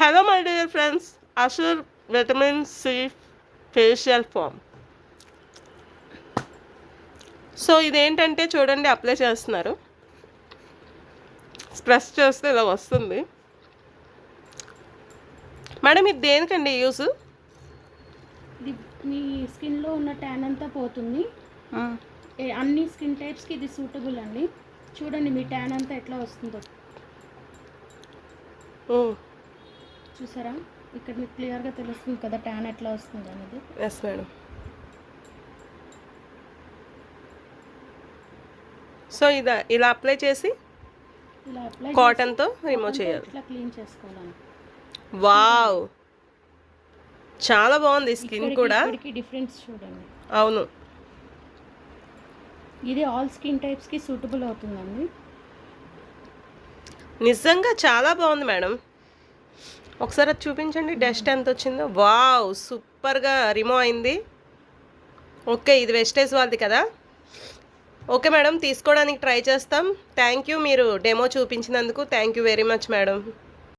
Hello my dear friends, Assure vitamin C facial foam. So ఇదేంటంటే చూడండి, apply చేస్తున్నారు. Press చేస్తే ఇలా వస్తుంది. మేడం ఇది దేనికండి యూజ్? ఇది మీ స్కిన్లో ఉన్న ట్యాన్ అంతా పోతుంది. అన్ని స్కిన్ టైప్స్కి ఇది సూటబుల్ అండి. చూడండి మీ ట్యాన్ అంతా ఎట్లా వస్తుందో చూసారా? ఇక్కడ మీకు క్లియర్గా తెలుస్తుంది కదా ట్యాన్ ఎట్లా వస్తుంది అనేది. Yes madam. సో ఇలా అప్లై చేసి ఇలా అప్లై కాటన్తో రిమూవ్ చేయాలి. ఇట్లా క్లీన్ చేసుకోవాలి. వావ్, చాలా బాగుంది. స్కిన్ కూడా డిఫరెన్స్ చూడండి. అవును, ఇది ఆల్ స్కిన్ టైప్స్కి సూటబుల్ అవుతుందండి. నిజంగా చాలా బాగుంది మేడం. ఒకసారి అది చూపించండి, డస్ట్ ఎంత వచ్చిందో. వావ్, సూపర్గా రిమూవ్ అయింది. ఓకే, ఇది వెస్టేజ్ వాళ్ళది కదా. ఓకే మేడం, తీసుకోవడానికి ట్రై చేస్తాం. థ్యాంక్ యూ, మీరు డెమో చూపించినందుకు thank you very much madam.